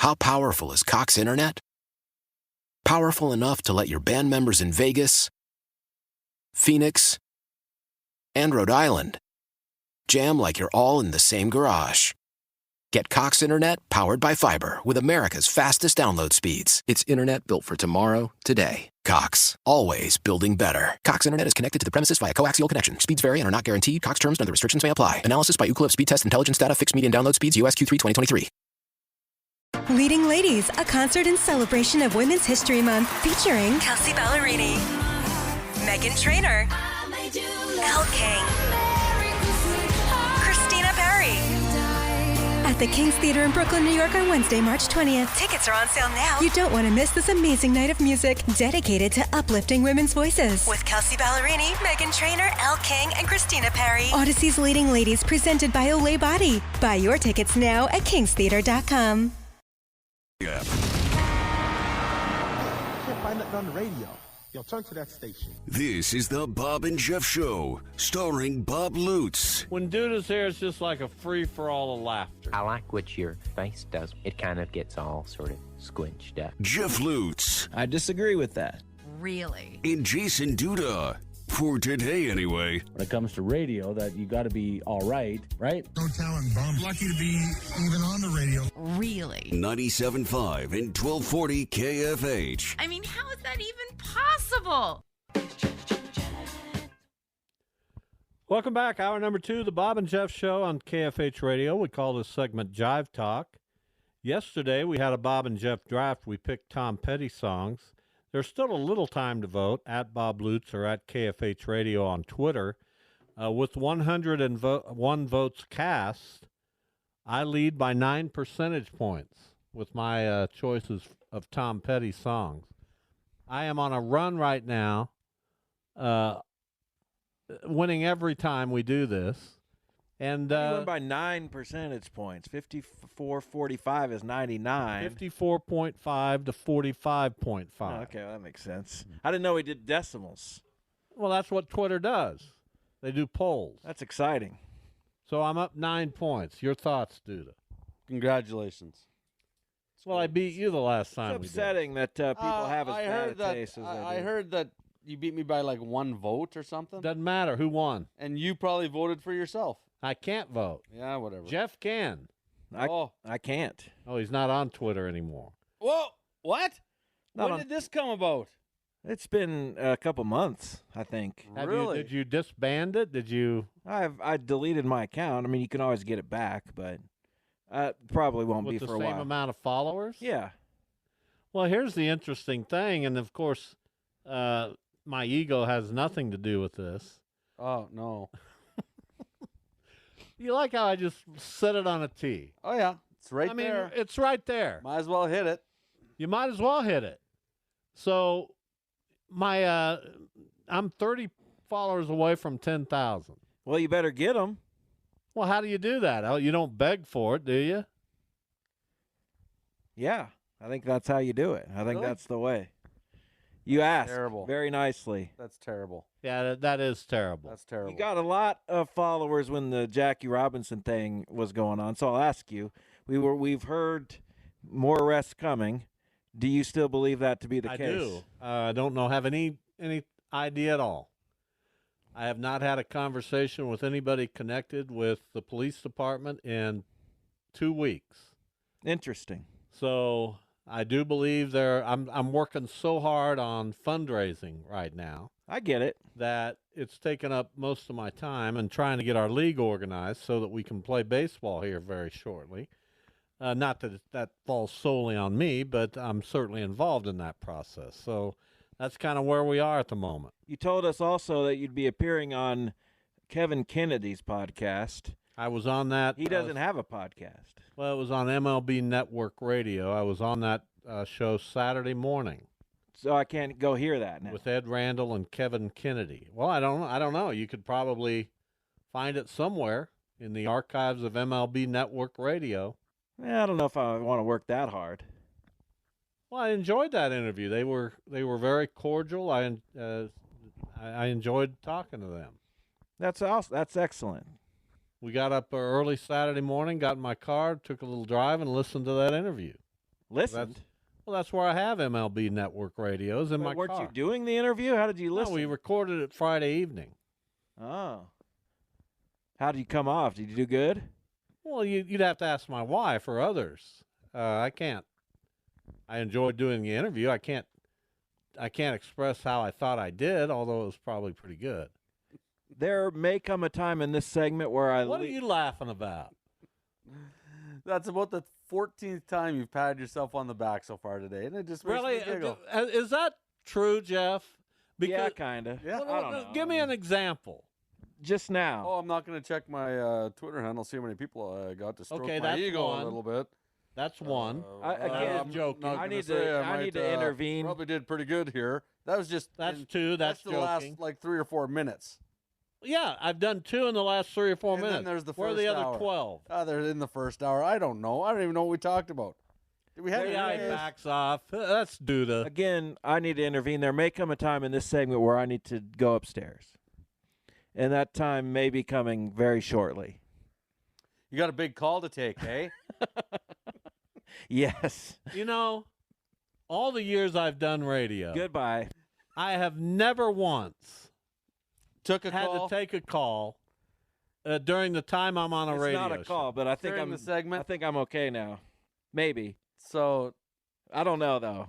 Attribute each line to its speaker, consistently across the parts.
Speaker 1: How powerful is Cox Internet? Powerful enough to let your band members in Vegas, Phoenix, and Rhode Island jam like you're all in the same garage. Get Cox Internet powered by fiber with America's fastest download speeds. It's internet built for tomorrow, today. Cox, always building better. Cox Internet is connected to the premises via coaxial connection. Speeds vary and are not guaranteed. Cox terms and other restrictions may apply. Analysis by Ookla Speed Test Intelligence Data. Fixed median download speeds. US Q3 2023.
Speaker 2: Leading Ladies, a concert in celebration of Women's History Month featuring Kelsey Ballerini, Meghan Trainor, Elle King, Christina Perry. At the King's Theater in Brooklyn, New York on Wednesday, March 20th. Tickets are on sale now. You don't want to miss this amazing night of music dedicated to uplifting women's voices. With Kelsey Ballerini, Meghan Trainor, Elle King, and Christina Perry. Odyssey's Leading Ladies presented by Olay Body. Buy your tickets now at kingstheater.com.
Speaker 3: Yeah. Can't find nothing on the radio. Yo, turn to that station.
Speaker 4: This is the Bob and Jeff Show, starring Bob Lutz.
Speaker 5: When Duda's here, it's just like a free-for-all of laughter.
Speaker 6: I like what your face does. It kind of gets all sort of squinched up.
Speaker 4: Jeff Lutz.
Speaker 7: I disagree with that.
Speaker 8: Really?
Speaker 4: And Jason Duda. For today, anyway.
Speaker 9: When it comes to radio, that you got to be all right, right?
Speaker 10: No talent, Bob. Lucky to be even on the radio.
Speaker 8: Really?
Speaker 4: 97.5 and 1240 KFH.
Speaker 8: I mean, how is that even possible?
Speaker 5: Welcome back. Hour number 2, the Bob and Jeff Show on KFH Radio. We call this segment Jive Talk. Yesterday, we had a Bob and Jeff draft. We picked Tom Petty songs. There's still a little time to vote at Bob Lutz or at KFH Radio on Twitter. With 101 votes cast, I lead by 9 percentage points with my choices of Tom Petty songs. I am on a run right now, winning every time we do this. And
Speaker 7: you win by 9 percentage points. 54.45 is 99.
Speaker 5: 54.5 to 45.5.
Speaker 7: Oh, okay, well, that makes sense. I didn't know he did decimals.
Speaker 5: Well, that's what Twitter does. They do polls.
Speaker 7: That's exciting.
Speaker 5: So I'm up 9 points. Your thoughts, Duda?
Speaker 9: Congratulations.
Speaker 5: Well, I beat you the last time.
Speaker 7: It's upsetting that people have as bad a taste as
Speaker 9: I heard that you beat me by like 1 vote or something.
Speaker 5: Doesn't matter who won.
Speaker 9: And you probably voted for yourself.
Speaker 5: I can't vote.
Speaker 9: Yeah, whatever.
Speaker 5: Jeff can.
Speaker 7: I can't.
Speaker 5: Oh, he's not on Twitter anymore.
Speaker 9: Whoa, what?
Speaker 7: Not
Speaker 9: when did this come about?
Speaker 7: It's been a couple months, I think.
Speaker 9: Really?
Speaker 5: Did you disband it? Did you?
Speaker 7: I deleted my account. I mean, you can always get it back, but probably won't be for a while.
Speaker 5: With the same amount of followers?
Speaker 7: Yeah.
Speaker 5: Well, here's the interesting thing, and of course, my ego has nothing to do with this.
Speaker 9: Oh, no.
Speaker 5: You like how I just set it on a tee?
Speaker 9: Oh, yeah. It's right there.
Speaker 5: I mean, it's right there.
Speaker 9: Might as well hit it.
Speaker 5: You might as well hit it. So, I'm 30 followers away from 10,000.
Speaker 7: Well, you better get them.
Speaker 5: Well, how do you do that? You don't beg for it, do you?
Speaker 7: Yeah, I think that's how you do it. I think that's the way. You asked very nicely.
Speaker 9: That's terrible.
Speaker 5: Yeah, that is terrible.
Speaker 9: That's terrible.
Speaker 7: You got a lot of followers when the Jackie Robinson thing was going on. So I'll ask you: we've heard more arrests coming. Do you still believe that to be the case?
Speaker 5: I do. I don't have any idea at all. I have not had a conversation with anybody connected with the police department in 2 weeks.
Speaker 7: Interesting.
Speaker 5: So I do believe I'm working so hard on fundraising right now.
Speaker 7: I get it.
Speaker 5: That it's taken up most of my time and trying to get our league organized so that we can play baseball here very shortly. Not that falls solely on me, but I'm certainly involved in that process. So that's kind of where we are at the moment.
Speaker 7: You told us also that you'd be appearing on Kevin Kennedy's podcast.
Speaker 5: I was on that.
Speaker 7: He doesn't have a podcast.
Speaker 5: Well, it was on MLB Network Radio. I was on that show Saturday morning.
Speaker 7: So I can't go hear that now.
Speaker 5: With Ed Randall and Kevin Kennedy. Well, I don't know. You could probably find it somewhere in the archives of MLB Network Radio.
Speaker 7: Yeah, I don't know if I want to work that hard.
Speaker 5: Well, I enjoyed that interview. They were very cordial. I enjoyed talking to them.
Speaker 7: That's awesome. That's excellent.
Speaker 5: We got up early Saturday morning, got in my car, took a little drive, and listened to that interview.
Speaker 7: Listened?
Speaker 5: That's where I have MLB Network radios in my
Speaker 7: Weren't
Speaker 5: car.
Speaker 7: you doing the interview? How did you listen?
Speaker 5: No, we recorded it Friday evening.
Speaker 7: Oh. How did you come off? Did you do good?
Speaker 5: Well, you'd have to ask my wife or others. I can't. I enjoyed doing the interview. I can't express how I thought I did, although it was probably pretty good.
Speaker 7: There may come a time in this segment where
Speaker 5: What are you laughing about?
Speaker 9: That's about the 14th time you've patted yourself on the back so far today, and it just
Speaker 5: Really?
Speaker 9: makes me giggle.
Speaker 5: Is that true, Jeff?
Speaker 7: Yeah, kind of.
Speaker 9: Yeah.
Speaker 7: I don't know.
Speaker 5: Give me an example.
Speaker 7: Just now.
Speaker 9: Oh, I'm not going to check my Twitter handle, see how many people I got to stroke
Speaker 5: Okay,
Speaker 9: my
Speaker 5: that's
Speaker 9: ego
Speaker 5: one.
Speaker 9: a little bit.
Speaker 5: That's one.
Speaker 7: Again,
Speaker 9: I'm
Speaker 5: joking.
Speaker 9: not
Speaker 7: I
Speaker 9: gonna
Speaker 7: need
Speaker 9: say
Speaker 7: to-
Speaker 9: I
Speaker 7: I
Speaker 9: might,
Speaker 7: need to intervene.
Speaker 9: Probably did pretty good here. That was just
Speaker 5: That's two. That's
Speaker 9: the last
Speaker 5: joking.
Speaker 9: like 3 or 4 minutes.
Speaker 5: Yeah, I've done 2 in the last 3 or 4
Speaker 9: And
Speaker 5: minutes.
Speaker 9: then there's the
Speaker 5: Where are
Speaker 9: first
Speaker 5: the other
Speaker 9: hour.
Speaker 5: 12?
Speaker 9: They're in the first hour. I don't know. I don't even know what we talked about. Did we have
Speaker 5: The
Speaker 9: any
Speaker 5: guy
Speaker 9: ideas?
Speaker 5: backs off. That's Duda.
Speaker 7: Again, I need to intervene. There may come a time in this segment where I need to go upstairs. And that time may be coming very shortly.
Speaker 9: You got a big call to take, eh?
Speaker 7: Yes.
Speaker 5: You know, all the years I've done radio,
Speaker 7: Goodbye.
Speaker 5: I have never once
Speaker 9: Took a
Speaker 5: had
Speaker 9: call
Speaker 5: to take a call during the time I'm on a
Speaker 7: It's
Speaker 5: radio
Speaker 7: not a call, but I think
Speaker 9: during the segment.
Speaker 7: I think I'm okay now. Maybe.
Speaker 9: So
Speaker 7: I don't know though.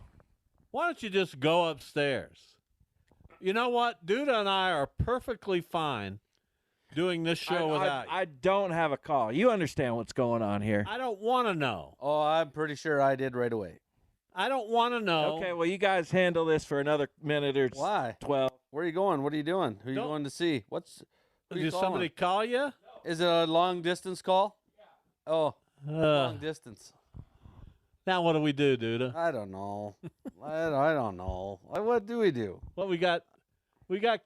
Speaker 5: Why don't you just go upstairs? You know what? Duda and I are perfectly fine doing this show without you.
Speaker 7: I don't have a call. You understand what's going on here.
Speaker 5: I don't want to know.
Speaker 9: Oh, I'm pretty sure I did right away.
Speaker 5: I don't want to know.
Speaker 7: Okay, well, you guys handle this for another minute or
Speaker 9: Why?
Speaker 7: 12.
Speaker 9: Where are you going? What are you doing? Who are you
Speaker 5: Don't-
Speaker 9: going to see? Who are you
Speaker 5: Did somebody call you?
Speaker 9: Is it a long distance call? Yeah. Oh, long distance.
Speaker 5: Now what do we do, Duda?
Speaker 9: I don't know. I don't know. What do we do?
Speaker 5: Well, we got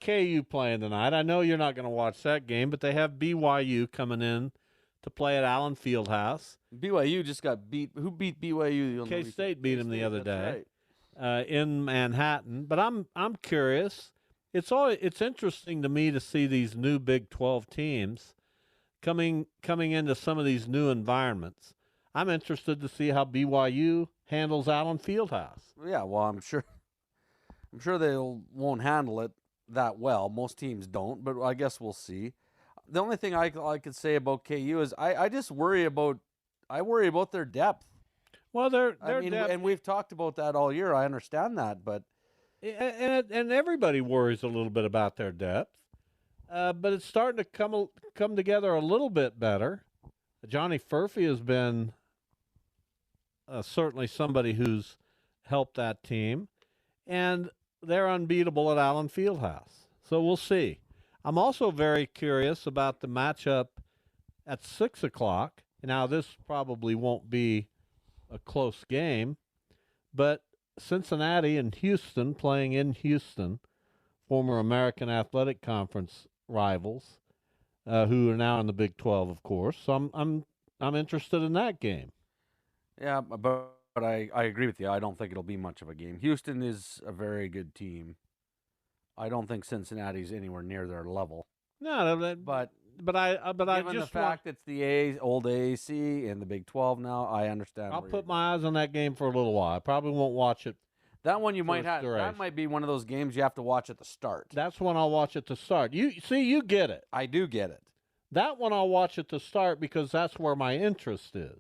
Speaker 5: KU playing tonight. I know you're not going to watch that game, but they have BYU coming in to play at Allen Fieldhouse.
Speaker 9: BYU just got beat. Who beat BYU?
Speaker 5: K-State beat them the other
Speaker 9: That's
Speaker 5: day
Speaker 9: right.
Speaker 5: in Manhattan. But I'm curious. It's interesting to me to see these new Big 12 teams coming into some of these new environments. I'm interested to see how BYU handles Allen Fieldhouse.
Speaker 9: Yeah, well, I'm sure they won't handle it that well. Most teams don't, but I guess we'll see. The only thing I could say about KU is I just worry about their depth.
Speaker 5: Well, their
Speaker 9: I mean,
Speaker 5: depth,
Speaker 9: and we've talked about that all year. I understand that, but
Speaker 5: and everybody worries a little bit about their depth, but it's starting to come together a little bit better. Johnny Furphy has been certainly somebody who's helped that team, and they're unbeatable at Allen Fieldhouse. So we'll see. I'm also very curious about the matchup at 6 o'clock. Now, this probably won't be a close game, but Cincinnati and Houston playing in Houston, former American Athletic Conference rivals, who are now in the Big 12, of course. So I'm interested in that game.
Speaker 9: yeah, but I agree with you. I don't think it'll be much of a game. Houston is a very good team. I don't think Cincinnati's anywhere near their level.
Speaker 5: No,
Speaker 9: But
Speaker 5: I
Speaker 9: given
Speaker 5: just
Speaker 9: the fact it's the old AAC and the Big 12 now, I understand.
Speaker 5: I'll
Speaker 9: where
Speaker 5: put
Speaker 9: you're-
Speaker 5: my eyes on that game for a little while. I probably won't watch it.
Speaker 9: that one you
Speaker 5: for
Speaker 9: might
Speaker 5: its
Speaker 9: have.
Speaker 5: duration.
Speaker 9: That might be one of those games you have to watch at the start.
Speaker 5: That's when I'll watch it to start. You get it.
Speaker 9: I do get it.
Speaker 5: That one I'll watch it to start because that's where my interest is.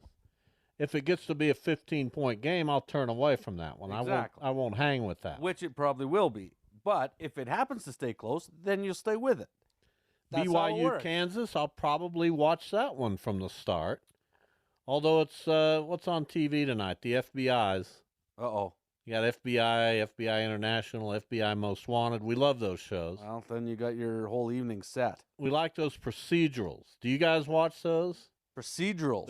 Speaker 5: If it gets to be a 15-point game, I'll turn away from that one.
Speaker 9: Exactly.
Speaker 5: I won't hang with that.
Speaker 9: Which it probably will be. But if it happens to stay close, then you'll stay with it. That's how it
Speaker 5: BYU
Speaker 9: works.
Speaker 5: Kansas, I'll probably watch that one from the start. Although it's what's on TV tonight? The FBI's.
Speaker 9: Uh-oh.
Speaker 5: You got FBI International, FBI Most Wanted. We love those shows.
Speaker 9: Well, then you got your whole evening set.
Speaker 5: We like those procedurals. Do you guys watch those?
Speaker 9: Procedurals.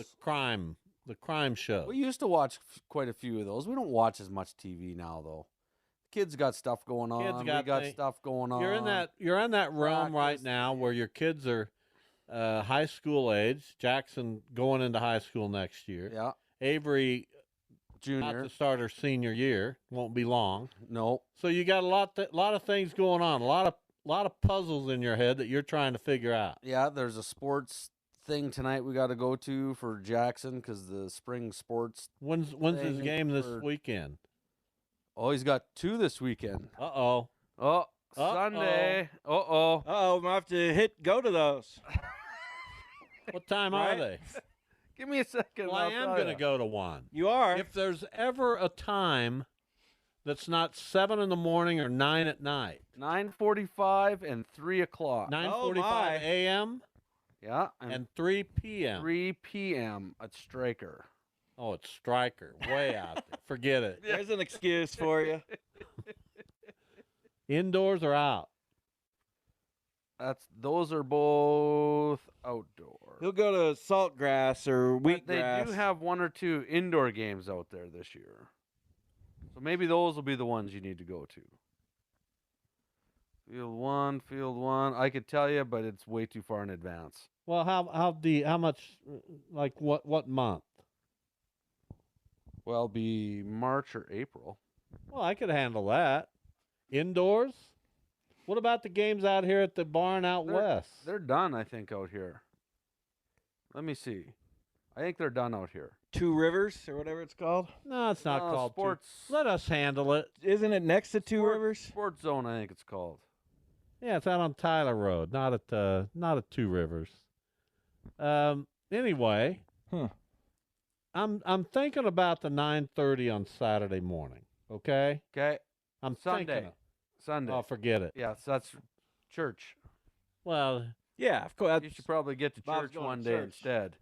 Speaker 5: The crime shows.
Speaker 9: We used to watch quite a few of those. We don't watch as much TV now, though. Kids got stuff going on.
Speaker 5: Kids
Speaker 9: We
Speaker 5: got
Speaker 9: got
Speaker 5: thing-
Speaker 9: stuff going on.
Speaker 5: You're in that realm right
Speaker 9: Practice.
Speaker 5: now where your kids are high school age. Jackson going into high school next year.
Speaker 9: Yeah.
Speaker 5: Avery about
Speaker 9: Junior.
Speaker 5: to start her senior year. Won't be long.
Speaker 9: No.
Speaker 5: So you got a lot of things going on. A lot of puzzles in your head that you're trying to figure out.
Speaker 9: Yeah, there's a sports thing tonight we got to go to for Jackson because the spring sports.
Speaker 5: When's his
Speaker 9: thing
Speaker 5: game this
Speaker 9: for-
Speaker 5: weekend?
Speaker 9: Oh, he's got 2 this weekend.
Speaker 5: Uh-oh.
Speaker 9: Oh, Sunday. Uh-oh.
Speaker 7: Uh-oh, I'm going to have to go to those.
Speaker 5: What time
Speaker 7: Right?
Speaker 5: are they?
Speaker 9: Give me a second.
Speaker 5: Well, I am going to go to one.
Speaker 7: You are?
Speaker 5: If there's ever a time that's not 7 in the morning or 9 at night.
Speaker 9: 9:45 and 3 o'clock.
Speaker 5: 9:45 a.m.
Speaker 9: Yeah.
Speaker 5: and 3 p.m.
Speaker 9: 3 p.m. at Stryker.
Speaker 5: Oh, it's Stryker. Way out there. Forget it.
Speaker 7: There's an excuse for you.
Speaker 5: Indoors or out?
Speaker 9: Those are both outdoor.
Speaker 7: He'll go to Saltgrass or
Speaker 9: But they
Speaker 7: Wheatgrass.
Speaker 9: do have 1 or 2 indoor games out there this year. So maybe those will be the ones you need to go to. Field 1. I could tell you, but it's way too far in advance.
Speaker 5: Well, how much, like what month?
Speaker 9: Well, be March or April.
Speaker 5: Well, I could handle that. Indoors? What about the games out here at the barn out west?
Speaker 9: They're done, I think, out here. Let me see. I think they're done out here.
Speaker 7: Two Rivers or whatever it's called.
Speaker 5: No, it's not called
Speaker 9: Sports.
Speaker 5: Let us handle it.
Speaker 7: Isn't it next to Two Rivers?
Speaker 9: Sports Zone, I think it's called.
Speaker 5: Yeah, it's out on Tyler Road, not at Two Rivers. Anyway, I'm thinking about the 9:30 on Saturday morning. Okay.
Speaker 9: Okay.
Speaker 5: I'm
Speaker 9: Sunday.
Speaker 5: thinking.
Speaker 9: Sunday.
Speaker 5: Oh, forget it.
Speaker 9: Yeah, so that's church.
Speaker 5: Well,
Speaker 7: yeah, of course.
Speaker 9: You should probably get to
Speaker 7: Bob's
Speaker 9: church
Speaker 7: going
Speaker 9: one
Speaker 7: to
Speaker 9: day
Speaker 7: church.
Speaker 9: instead.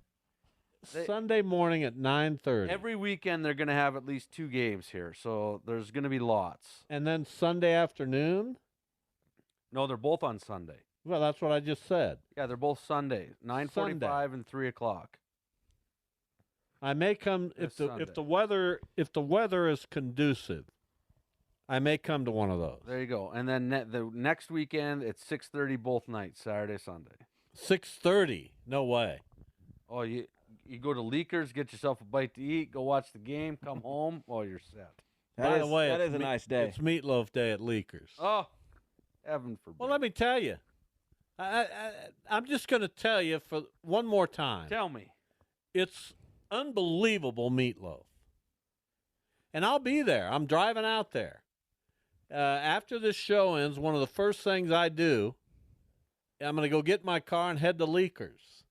Speaker 5: Sunday morning at 9:30.
Speaker 9: Every weekend they're going to have at least 2 games here, so there's going to be lots.
Speaker 5: And then Sunday afternoon?
Speaker 9: No, they're both on Sunday.
Speaker 5: Well, that's what I just said.
Speaker 9: Yeah, they're both Sunday, 9:45 and 3 o'clock.
Speaker 5: I may come if the weather is conducive. I may come to one of those.
Speaker 9: There you go. And then the next weekend it's 6:30 both nights, Saturday, Sunday.
Speaker 5: 6:30? No way.
Speaker 9: Oh, you go to Leakers, get yourself a bite to eat, go watch the game, come home. Oh, you're set.
Speaker 5: By the way,
Speaker 7: that
Speaker 5: it's
Speaker 7: is a nice day.
Speaker 5: It's Meatloaf Day at Leakers.
Speaker 9: Oh, heaven forbid.
Speaker 5: Well, let me tell you. I'm just going to tell you for one more time.
Speaker 9: Tell me.
Speaker 5: It's unbelievable meatloaf. And I'll be there. I'm driving out there. After this show ends, one of the first things I do, I'm going to go get my car and head to Leakers.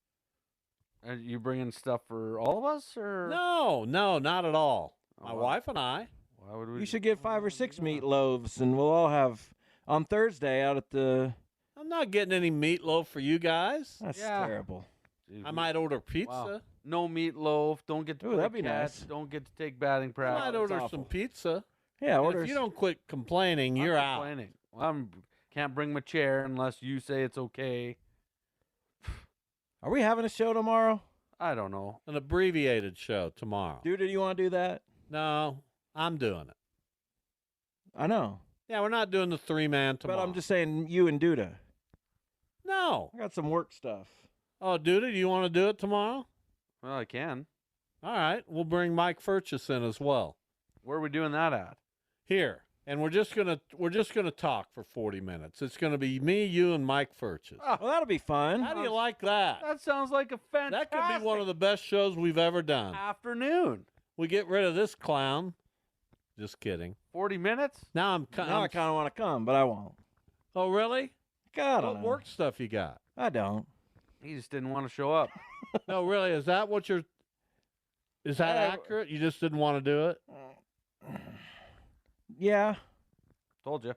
Speaker 9: Are you bringing stuff for all of us, or
Speaker 5: No, not at all. My wife and I.
Speaker 9: Why would we?
Speaker 7: You should get 5 or 6 meatloaves, and we'll all have on Thursday out at the.
Speaker 5: I'm not getting any meatloaf for you guys.
Speaker 7: That's terrible.
Speaker 5: I might order pizza.
Speaker 9: Wow. No meatloaf. Don't get to
Speaker 7: Ooh,
Speaker 9: play
Speaker 7: that'd be
Speaker 9: catch,
Speaker 7: nice.
Speaker 9: Don't get to take batting
Speaker 5: I
Speaker 9: practice.
Speaker 5: might order some pizza.
Speaker 7: Yeah,
Speaker 5: And
Speaker 7: order.
Speaker 5: if you don't quit complaining,
Speaker 9: I'm
Speaker 5: you're out.
Speaker 9: complaining. Well, can't bring my chair unless you say it's okay.
Speaker 7: Are we having a show tomorrow?
Speaker 9: I don't know.
Speaker 5: An abbreviated show tomorrow.
Speaker 7: Dude, do you want to do that?
Speaker 5: No, I'm doing it.
Speaker 7: I know.
Speaker 5: Yeah, we're not doing the 3-man tomorrow.
Speaker 7: But I'm just saying you and Duda.
Speaker 5: No.
Speaker 7: I got some work stuff.
Speaker 5: Oh, Duda, do you want to do it tomorrow?
Speaker 9: Well, I can.
Speaker 5: All right. We'll bring Mike Furchess in as well.
Speaker 9: Where are we doing that at?
Speaker 5: Here. And we're just gonna talk for 40 minutes. It's gonna be me, you, and Mike Furchess.
Speaker 7: Well, that'll be fun.
Speaker 5: How do you like that?
Speaker 9: That sounds like a fantastic
Speaker 5: That could be one of the best shows we've ever done.
Speaker 9: afternoon.
Speaker 5: We get rid of this clown. Just kidding.
Speaker 9: 40 minutes?
Speaker 5: Now I'm.
Speaker 7: Now I kind of want to come, but I won't.
Speaker 5: Oh, really?
Speaker 7: God,
Speaker 5: What work stuff you got?
Speaker 7: I don't.
Speaker 9: He just didn't want to show up.
Speaker 5: No, really. Is that what you're? Is that accurate? You just didn't want to do it?
Speaker 7: Yeah.
Speaker 9: Told you.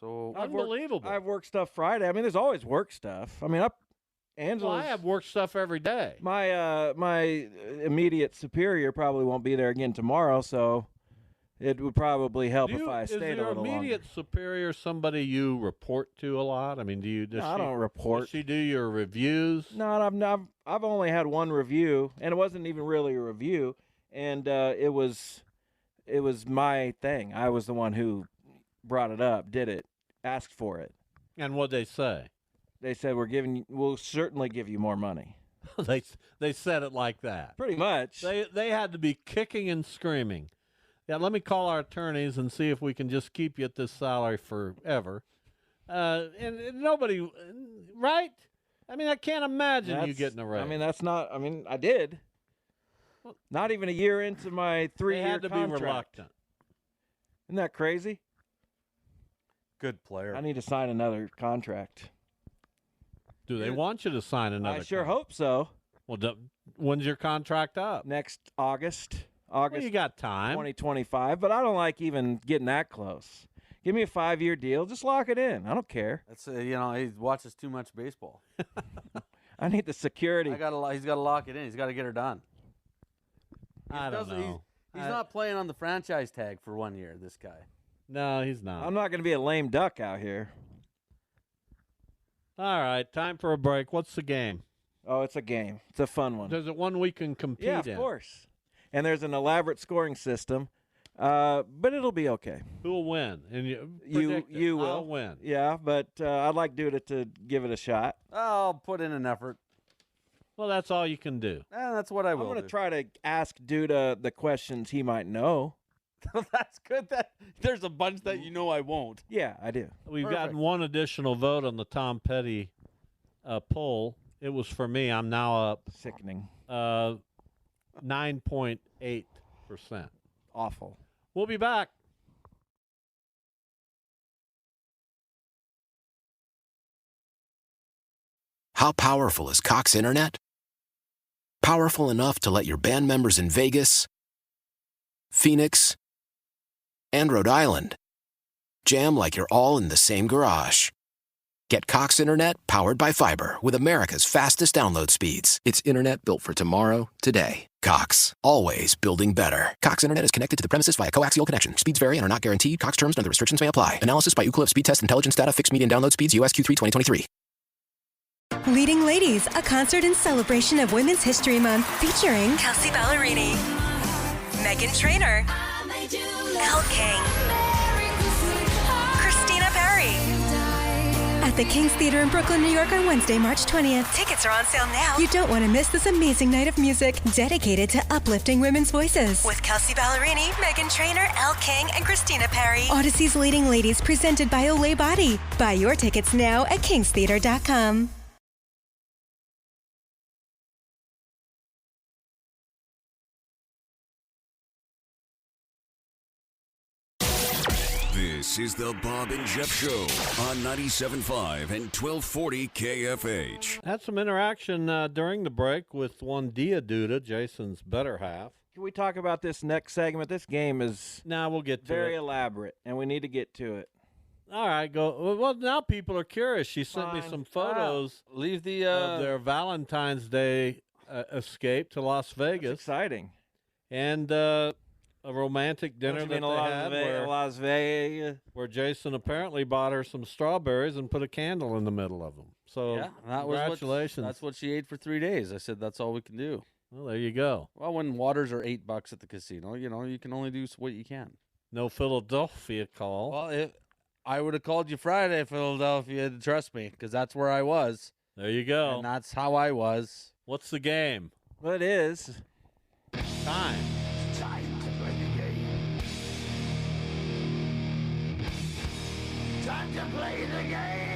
Speaker 9: So
Speaker 5: Unbelievable.
Speaker 7: I have work stuff Friday. I mean, there's always work stuff. I mean, Angela's.
Speaker 5: Well, I have work stuff every day.
Speaker 7: My immediate superior probably won't be there again tomorrow, so it would probably help if I stayed a
Speaker 5: Is your
Speaker 7: little
Speaker 5: immediate
Speaker 7: longer.
Speaker 5: superior somebody you report to a lot? I mean,
Speaker 7: I don't report.
Speaker 5: Does she do your reviews?
Speaker 7: No, I've only had one review, and it wasn't even really a review, and it was my thing. I was the one who brought it up, did it, asked for it.
Speaker 5: And what'd they say?
Speaker 7: They said we'll certainly give you more money.
Speaker 5: they said it like that.
Speaker 7: Pretty much.
Speaker 5: They had to be kicking and screaming. Yeah, let me call our attorneys and see if we can just keep you at this salary forever. And nobody, right? I mean, I can't imagine you
Speaker 7: That's-
Speaker 5: getting a raise.
Speaker 7: I mean, that's not. I mean, I did. Not even a year into my 3-year
Speaker 5: they had to
Speaker 7: contract.
Speaker 5: be reluctant.
Speaker 7: Isn't that crazy?
Speaker 9: Good player.
Speaker 7: I need to sign another contract.
Speaker 5: Do they want you to sign another?
Speaker 7: I sure
Speaker 5: contract?
Speaker 7: hope so.
Speaker 5: Well, when's your contract up?
Speaker 7: Next August.
Speaker 5: Well, you got time.
Speaker 7: 2025, but I don't like even getting that close. Give me a 5-year deal. Just lock it in. I don't care.
Speaker 9: That's he watches too much baseball.
Speaker 7: I need the security.
Speaker 9: He's got to lock it in. He's got to get her done.
Speaker 5: I don't know.
Speaker 9: He's not playing on the franchise tag for 1 year, this guy.
Speaker 5: No, he's not.
Speaker 7: I'm not going to be a lame duck out here.
Speaker 5: All right, time for a break. What's the game?
Speaker 7: Oh, it's a game. It's a fun one.
Speaker 5: There's one we can compete in.
Speaker 7: Yeah, of course. And there's an elaborate scoring system, but it'll be okay.
Speaker 5: Who will win? And you
Speaker 7: will.
Speaker 5: I'll win.
Speaker 7: Yeah, but I'd like Duda to give it a shot.
Speaker 9: I'll put in an effort.
Speaker 5: Well, that's all you can do.
Speaker 9: That's what I will
Speaker 7: I'm going
Speaker 9: do.
Speaker 7: to try to ask Duda the questions he might know.
Speaker 9: That's good. There's a bunch that I won't.
Speaker 7: Yeah, I do.
Speaker 5: We've gotten one additional vote on the Tom Petty poll. It was for me. I'm now up.
Speaker 7: Sickening.
Speaker 5: 9.8%.
Speaker 7: Awful.
Speaker 5: We'll be back.
Speaker 1: How powerful is Cox Internet? Powerful enough to let your band members in Vegas, Phoenix, and Rhode Island jam like you're all in the same garage. Get Cox Internet powered by fiber with America's fastest download speeds. It's internet built for tomorrow, today. Cox, always building better. Cox Internet is connected to the premises via coaxial connection. Speeds vary and are not guaranteed. Cox terms and other restrictions may apply. Analysis by Ookla Speed Test Intelligence Data. Fixed median download speeds. US Q3 2023.
Speaker 2: Leading Ladies, a concert in celebration of Women's History Month featuring Kelsey Ballerini, Meghan Trainor, Elle King, Christina Perry. At the King's Theater in Brooklyn, New York on Wednesday, March 20th. Tickets are on sale now. You don't want to miss this amazing night of music dedicated to uplifting women's voices. With Kelsey Ballerini, Meghan Trainor, Elle King, and Christina Perry. Odyssey's Leading Ladies presented by Olay Body. Buy your tickets now at kingstheater.com.
Speaker 4: This is the Bob and Jeff Show on 97.5 and 1240 KFH.
Speaker 5: Had some interaction during the break with one Dia Duda, Jason's better half.
Speaker 7: Can we talk about this next segment? This game is
Speaker 5: we'll get to
Speaker 7: very
Speaker 5: it.
Speaker 7: elaborate, and we need to get to it.
Speaker 5: All right, go. Well, now people are curious. She sent me
Speaker 7: Fine.
Speaker 5: some photos
Speaker 9: Leave the
Speaker 5: of their Valentine's Day escape to Las Vegas.
Speaker 7: Exciting.
Speaker 5: And a romantic dinner
Speaker 7: Don't
Speaker 5: that
Speaker 7: you
Speaker 5: they
Speaker 7: mean
Speaker 5: had
Speaker 7: Las Vegas.
Speaker 5: where Jason apparently bought her some strawberries and put a candle in the middle of them. So congratulations.
Speaker 9: That's what she ate for 3 days. I said that's all we can do.
Speaker 5: Well, there you go.
Speaker 9: Well, when waters are $8 at the casino, you can only do what you can.
Speaker 5: No Philadelphia call.
Speaker 9: Well, I would have called you Friday, Philadelphia, to trust me, because that's where I was.
Speaker 5: There you go.
Speaker 9: And that's how I was.
Speaker 5: What's the game?
Speaker 7: Well, it is.
Speaker 5: Time.
Speaker 3: Time to play the game. Time to play the game.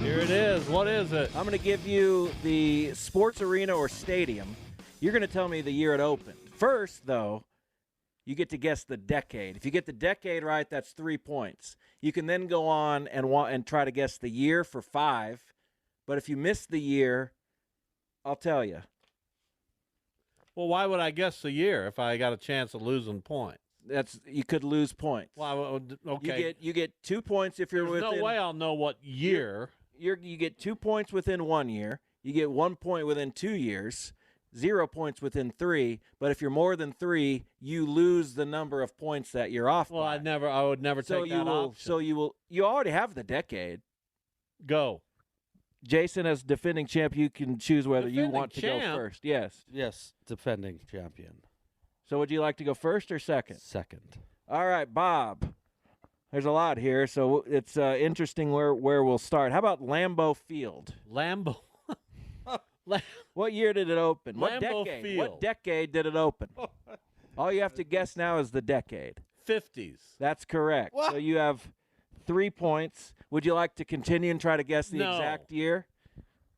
Speaker 5: Here it is. What is it?
Speaker 7: I'm going to give you the sports arena or stadium. You're going to tell me the year it opened. First, though, you get to guess the decade. If you get the decade right, that's 3 points. You can then go on and try to guess the year for 5. But if you miss the year, I'll tell you.
Speaker 5: Well, why would I guess the year if I got a chance of losing points?
Speaker 7: You could lose points.
Speaker 5: Well, okay.
Speaker 7: You get 2 points if you're
Speaker 5: There's
Speaker 7: within.
Speaker 5: no way I'll know what year.
Speaker 7: You get 2 points within 1 year. You get 1 point within 2 years. 0 points within 3. But if you're more than 3, you lose the number of points that you're off.
Speaker 5: Well,
Speaker 7: by.
Speaker 5: I would never take that option.
Speaker 7: So you already have the decade.
Speaker 5: Go.
Speaker 7: Jason, as defending champ, you can choose whether you want to go
Speaker 5: champ?
Speaker 7: first. Yes.
Speaker 9: Yes, defending champion.
Speaker 7: So would you like to go first or second?
Speaker 9: Second.
Speaker 7: All right, Bob. There's a lot here, so it's interesting where we'll start. How about Lambeau Field?
Speaker 5: Lambeau.
Speaker 7: What year did it open? What
Speaker 5: Lambeau
Speaker 7: decade?
Speaker 5: Field.
Speaker 7: What decade did it open? All you have to guess now is the decade.
Speaker 5: 50s.
Speaker 7: That's correct.
Speaker 9: What?
Speaker 7: So you have 3 points. Would you like to continue and try to guess the
Speaker 5: No.
Speaker 7: exact year?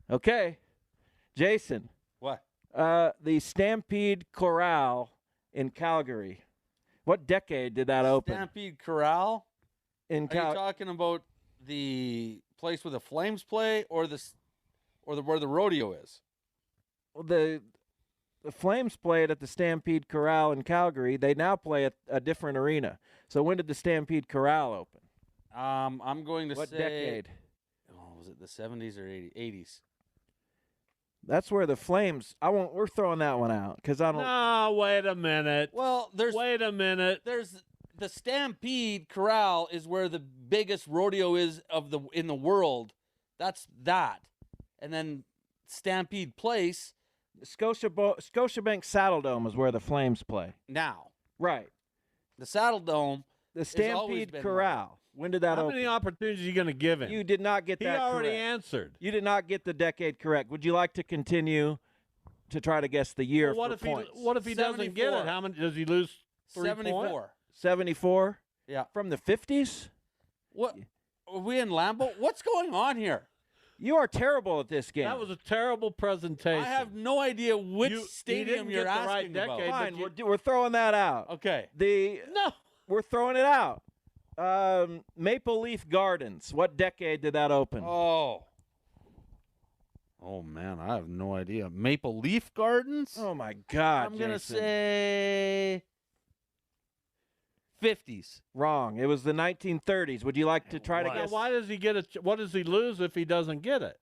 Speaker 7: Okay. Jason,
Speaker 9: What?
Speaker 7: the Stampede Corral in Calgary. What decade did that open?
Speaker 9: Stampede Corral?
Speaker 7: In
Speaker 9: Are you talking about the place where the Flames play, or where the rodeo is?
Speaker 7: the Flames played at the Stampede Corral in Calgary. They now play at a different arena. So when did the Stampede Corral open?
Speaker 9: I'm going to
Speaker 7: What
Speaker 9: say.
Speaker 7: decade?
Speaker 9: Oh, was it the 70s or 80s?
Speaker 7: That's where the Flames. We're throwing that one out because I don't.
Speaker 5: No, wait a minute.
Speaker 9: Well,
Speaker 5: Wait a minute.
Speaker 9: There's the Stampede Corral is where the biggest rodeo is in the world. That's that, and then Stampede Place
Speaker 7: Scotiabank Saddle Dome is where the Flames play.
Speaker 9: now.
Speaker 7: Right.
Speaker 9: The Saddle Dome.
Speaker 7: The
Speaker 9: always
Speaker 7: Stampede
Speaker 9: been
Speaker 7: Corral. When did that
Speaker 5: How
Speaker 7: open?
Speaker 5: many opportunities are you going to give him?
Speaker 7: You did not get
Speaker 5: he
Speaker 7: that
Speaker 5: already
Speaker 7: correct.
Speaker 5: answered.
Speaker 7: You did not get the decade correct. Would you like to continue to try to guess the year
Speaker 5: Well,
Speaker 7: for points?
Speaker 5: What if he doesn't get
Speaker 9: 74.
Speaker 5: it? How many does he lose? 3
Speaker 9: 74.
Speaker 5: points?
Speaker 7: 74?
Speaker 9: Yeah.
Speaker 7: From the 50s?
Speaker 9: What? Are we in Lambeau? What's going on here?
Speaker 7: You are terrible at this game.
Speaker 5: That was a terrible presentation.
Speaker 9: I have no idea which
Speaker 5: he
Speaker 9: stadium
Speaker 5: didn't
Speaker 9: you're
Speaker 5: get the right
Speaker 9: asking about.
Speaker 5: decade.
Speaker 7: Fine,
Speaker 5: but
Speaker 7: we're throwing that out.
Speaker 9: Okay.
Speaker 5: No.
Speaker 7: We're throwing it out. Maple Leaf Gardens. What decade did that open?
Speaker 9: Oh man, I have no idea. Maple Leaf Gardens?
Speaker 7: Oh, my God,
Speaker 9: I'm going to
Speaker 7: Jason.
Speaker 9: say 50s.
Speaker 7: Wrong. It was the 1930s. Would you like to try to
Speaker 5: Now,
Speaker 7: guess?
Speaker 5: why does he get it? What does he lose if he doesn't get it?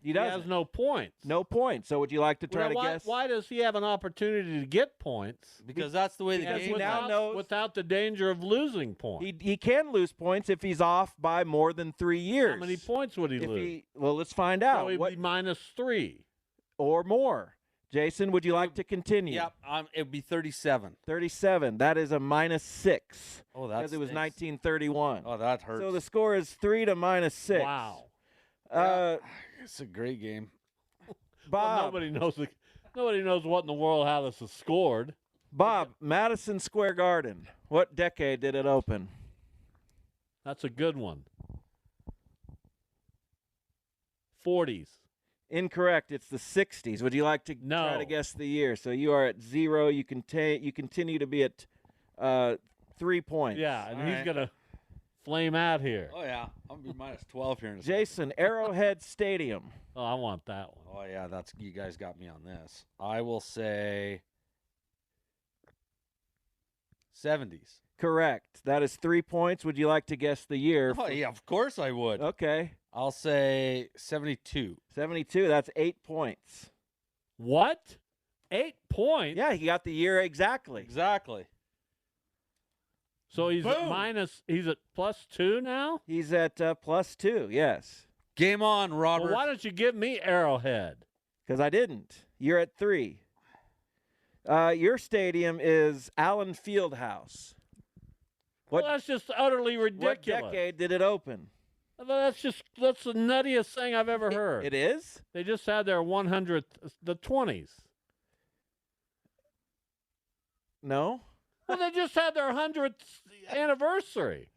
Speaker 7: He
Speaker 5: He has
Speaker 7: doesn't.
Speaker 5: no points.
Speaker 7: No points. So would you like to try
Speaker 5: Now,
Speaker 7: to
Speaker 5: why,
Speaker 7: guess?
Speaker 5: why does he have an opportunity to get points
Speaker 9: Because that's the way the
Speaker 7: Because
Speaker 9: game
Speaker 7: he
Speaker 9: is.
Speaker 7: now knows-
Speaker 5: without the danger of losing points?
Speaker 7: He can lose points if he's off by more than 3 years.
Speaker 5: How many points would he
Speaker 7: If
Speaker 5: lose?
Speaker 7: well, let's find
Speaker 5: So
Speaker 7: out.
Speaker 5: he'd
Speaker 7: What
Speaker 5: be -3.
Speaker 7: or more? Jason, would you like to continue?
Speaker 9: Yep, it would be 37.
Speaker 7: 37. That is a -6.
Speaker 9: Oh, that's
Speaker 7: because it was 1931.
Speaker 9: Oh, that hurts.
Speaker 7: So the score is 3 to -6.
Speaker 5: Wow.
Speaker 9: It's a great game.
Speaker 5: Well,
Speaker 7: Bob,
Speaker 5: nobody knows what in the world how this is scored.
Speaker 7: Bob, Madison Square Garden. What decade did it open?
Speaker 5: That's a good one. 40s.
Speaker 7: Incorrect. It's the 60s. Would you like to
Speaker 5: No.
Speaker 7: try to guess the year? So you are at 0. You continue to be at 3 points.
Speaker 5: Yeah, and
Speaker 9: All
Speaker 5: he's
Speaker 9: right.
Speaker 5: gonna flame out here.
Speaker 9: Oh, yeah. I'm going to be -12 here in a second.
Speaker 7: Jason, Arrowhead Stadium.
Speaker 5: Oh, I want that one.
Speaker 9: Oh, yeah, you guys got me on this. I will say 70s.
Speaker 7: Correct. That is 3 points. Would you like to guess the year?
Speaker 9: Oh, yeah, of course I would.
Speaker 7: Okay.
Speaker 9: I'll say 72.
Speaker 7: 72. That's 8 points.
Speaker 5: What? 8 points?
Speaker 7: Yeah, he got the year exactly.
Speaker 9: Exactly.
Speaker 5: So he's at
Speaker 9: Boom.
Speaker 5: he's at +2 now?
Speaker 7: He's at +2, yes.
Speaker 9: Game on, Robert.
Speaker 5: Well, why don't you give me Arrowhead?
Speaker 7: Because I didn't. You're at 3. Your stadium is Allen Fieldhouse.
Speaker 5: Well,
Speaker 7: What,
Speaker 5: that's just utterly
Speaker 7: what
Speaker 5: ridiculous.
Speaker 7: decade did it open?
Speaker 5: That's the nuttiest thing I've ever heard.
Speaker 7: It is?
Speaker 5: They just had their 100th, the 20s.
Speaker 7: No?
Speaker 5: Well, they just had their 100th anniversary.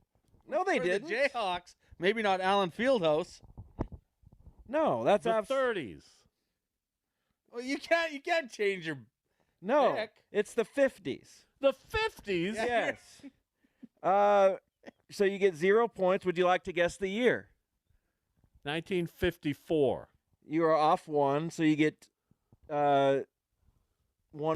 Speaker 7: No, they
Speaker 9: For
Speaker 7: didn't.
Speaker 9: the Jayhawks. Maybe not Allen Fieldhouse.
Speaker 7: No, that's
Speaker 5: The 30s.
Speaker 9: Well, you can't change your
Speaker 7: No,
Speaker 9: pick.
Speaker 7: it's the 50s.
Speaker 5: The 50s?
Speaker 7: Yes. So you get 0 points. Would you like to guess the year?
Speaker 5: 1954.
Speaker 7: You are off 1, so you get 1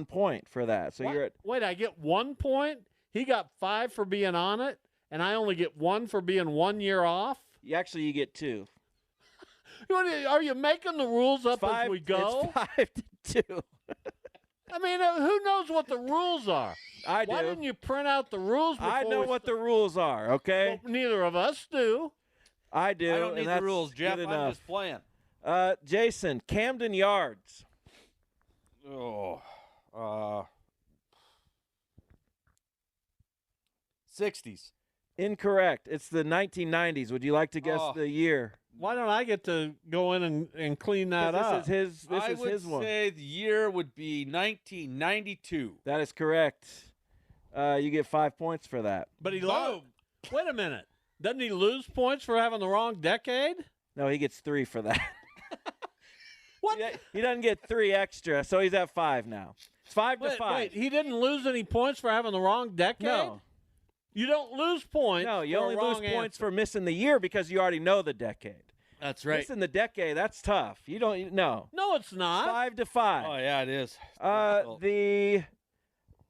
Speaker 7: point for that. So
Speaker 5: What?
Speaker 7: you're at
Speaker 5: Wait, I get 1 point? He got 5 for being on it, and I only get 1 for being 1 year off?
Speaker 7: actually you get 2.
Speaker 5: Are you making the rules up as we go?
Speaker 7: It's 5-2.
Speaker 5: I mean, who knows what the rules are?
Speaker 7: I
Speaker 5: Why
Speaker 7: do.
Speaker 5: didn't you print out the rules before
Speaker 7: I know
Speaker 5: we
Speaker 7: what the rules are, okay?
Speaker 5: Well, neither of us do.
Speaker 7: I do.
Speaker 9: I don't
Speaker 7: and
Speaker 9: need
Speaker 7: that's
Speaker 9: the rules, Jeff.
Speaker 7: good
Speaker 9: I'm
Speaker 7: enough.
Speaker 9: just playing.
Speaker 7: Jason, Camden Yards.
Speaker 9: Oh, 60s.
Speaker 7: Incorrect. It's the 1990s. Would you like to guess
Speaker 9: Oh.
Speaker 7: the year?
Speaker 5: Why don't I get to go in and clean that
Speaker 7: 'Cause
Speaker 5: up?
Speaker 7: This
Speaker 9: I
Speaker 7: is
Speaker 9: would
Speaker 7: his one.
Speaker 9: say the year would be 1992.
Speaker 7: That is correct. You get 5 points for that.
Speaker 5: But he lost. Wait a minute. Doesn't he lose points for having the wrong decade?
Speaker 7: No, he gets 3 for that.
Speaker 5: What?
Speaker 7: He doesn't get 3 extra, so he's at 5 now. It's 5 to 5.
Speaker 5: Wait, he didn't lose any points for having the wrong decade?
Speaker 7: No.
Speaker 5: You don't lose points.
Speaker 7: No, you
Speaker 5: for
Speaker 7: only
Speaker 5: a wrong
Speaker 7: lose points
Speaker 5: answer.
Speaker 7: for missing the year because you already know the decade.
Speaker 9: That's right.
Speaker 7: Missing the decade, that's tough. You don't know.
Speaker 5: No, it's not.
Speaker 7: 5 to 5.
Speaker 9: Oh yeah, it is.